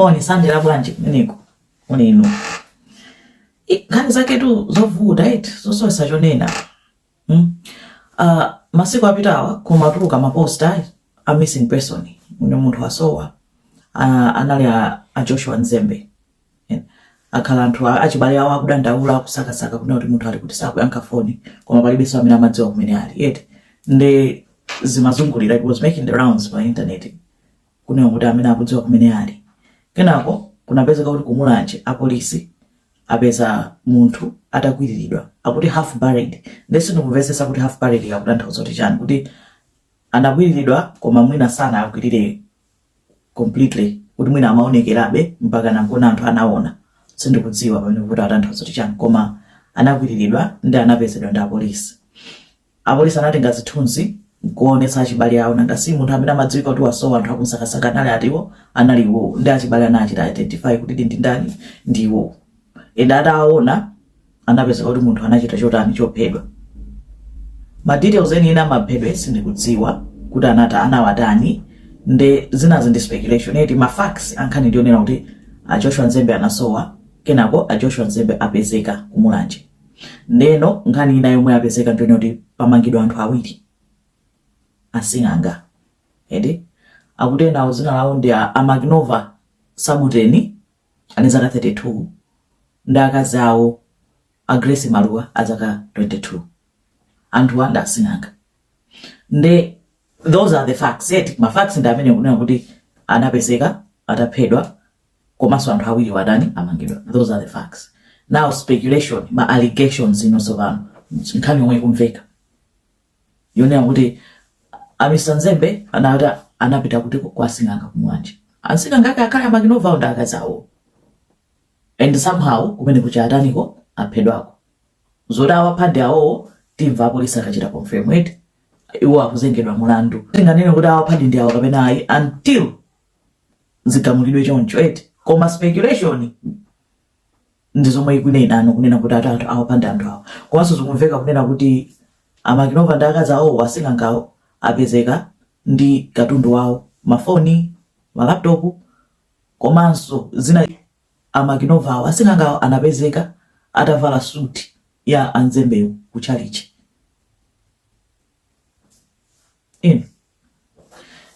Moni sandira bwanji meneko. Moni ino. Nkhani zake tu zovuta so sajonena. Masiku apitawa kumatuluka maposta a missing person. Uno muntu wasowa. Anali a Joshua Mzembe. Akhala anthu achibale awo akudandaula kusakasaka kuna kuti munthu ali kuti sakuyankha phone koma palibe so amene amadziwa kumene ali yet nde zimazungulira. It was making the rounds pa internet kuna kuti amene akudziwa kumene ali. Kenako kunapezeka kuti kumulanje apolisi apeza munthu atakwiriridwa akuti half buried. Ndesi ndikumvesesa kuti half buried yakutanthauza kuti chani kuti anakwiriridwa koma mwina sana akwirire completely kuti mwina amaonekerabe mpaka nankona anthu anaona. Sindikudziwa pamene kuti atanthauza kuti chani koma anakwiriridwa ndi anapezedwa ndi apolisi. Apolisi anatenga zithunzi kuonesa achibale awo nanga si munthu amene amadziwika kuti wasowa anthu akusakasaka nali atiwo analiwo ndi achibale anachita identify kuti ndi ndani ndiwo. Enda ataona anapezeka kuti munthu anachita chotani chophedwa. Ma details eni ina maphedwe sindikudziwa kuti anawatani nde zinazo ndi speculation eti ma facts ankhani ndionera kuti a Joshua Mzembe anasowa kenako a Joshua Mzembe apezeka kumulanje. Ndeno nkhani ina yomwe apezeka ndionera kuti pamangidwa anthu awiri asing'anga edi akutena uzina lawo ndi Amagnova Sabuteni anezaka 32 ndakazi awo a Grace Maluwa azaka 22 anthu anda asing'anga. Nde those are the facts yet ma facts ndi amene kunena kuti anapezeka ataphedwa komanso anthu awiri wadani amangidwa. Those are the facts. Now speculation ma allegations inonso vano nkhani yomwe kumveka yonena kuti Mr. Mzembe anapita kuti kwa asing'anga kumwanje. Asing'anga akakhala Amagnova ndakazawo and somehow kumene kuchataniko aphedwako zodawa phande awo timva apolisi akachita confirm it iwo akuzengedwa mulandu. Tinganene kuti awa phande ndi awo kapena ayi until zigamulidwe choncho koma speculation ndizomwe ikunena kunena kuti atatu awa phande anthu awo komanso zikumveka kunena kuti Amagnova ndakazawo asing'angawo apezeka ndi katundu wawo mafoni malaptop komanso zina. Amagnova asing'angawo anapezeka atavala suit ya Mzembe kuchalichi.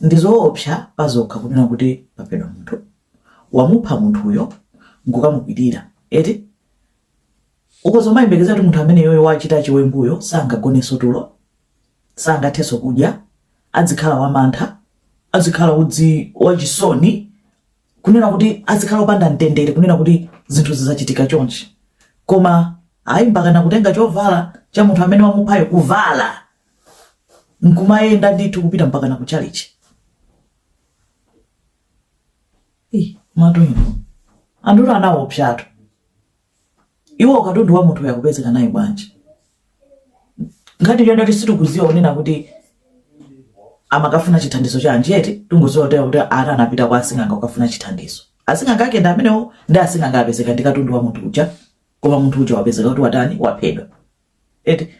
Ndizoopsa pazokha kunena kuti paphedwa munthu wamupha munthuyo ngukamupirira ukozoma imbekeza kuti munthu amene yoyo wachita chiwembuyo sangagonenso tulo sangatheso kudya adzikhala wamantha adzikhala udzi wachisoni kunena kuti azikhala opanda mtendere kunena kuti zinthu zizachitika chonchi koma ayimbakana kutenga chovala cha munthu amene wamuphayo kuvala nkumayenda ndithu kupita mpaka na kuchalichi. Matoino andulu anawo pshato iwo katundu wa munthu yakupezeka naye bwanji ngati yonda tisitu kuziwa unena kuti amakafuna chithandizo cha anjeti tunguzotea kuti ara anapita kwa asing'anga ukafuna chithandizo. Asing'anga ake ndi amenewo ndi asing'anga apezeka ndi katundu wa munthu uja koma munthu uja wapezeka kuti watani waphedwa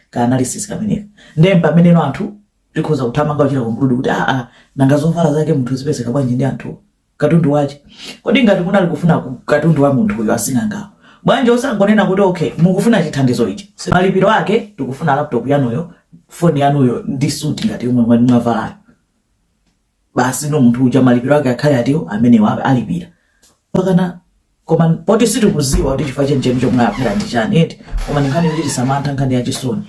ka analysis kameneka ndiye pameneno anthu tikhoza kuthamanga kuchira kumbudu kuti nanga zovala zake munthu zipezeka bwanji ndi anthu katundu wache kodi ngati kunali kufuna katundu wa munthu uyo asing'anga bwanji osangonena kuti okay mukufuna chithandizo ichi malipiro ake tikufuna laptop yanuyo phone yanuyo ndi suit ngati yomwe mwavala basi no munthu uja malipiro ake akhale atiwo amene alipira pakana koma poti situ kuziwa kuti chifukwa chenje chomwe aphera ndi chani koma nkhani kuti Samantha nkhani ya chisoni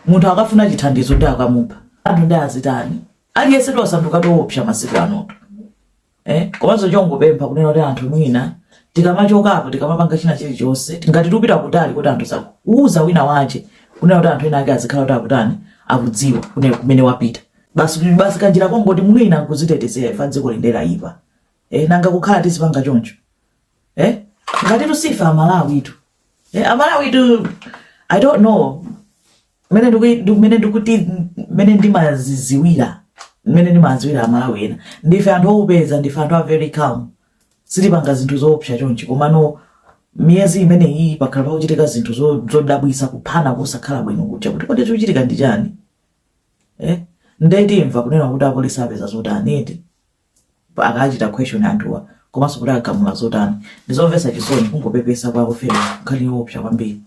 munthu akafuna chithandizo ndi akamupha anthu ndi azitani aliyense tosanduka toopsa masiku anoto komanso chongopempha kunena kuti anthu mwina tikamachokapo tikamapanga china chilichonse ngati tupita kutali kuti anthu sakuuza wina wache kunena kuti anthu ena ake azikhala kuti akutani akudziwa kumene wapita basi kanjira kongoti mwina nkuzitetezera ifa dziko lindera ipa nanga kukhala tisipanga choncho ngati tusifa Amalawi tu Amalawi tu I don't know mene ndikuti mene ndimaziziwira Amalawi ena ndife anthu opeza ndife anthu very calm sitipanga zinthu zoopsa chonchi komano miyezi imene iyi pakhala pakuchitika zinthu zodabwisa kuphana kusakhala bwino kucha kuti kodi zikuchitika ndi chani ndeti imva kunena kuti apolisi apeza zotani akachita question anthuwa komanso kuti agamula zotani. Ndizomvetsa chisoni kungopepesa kwa ofera nkhani yoopsa kwambiri.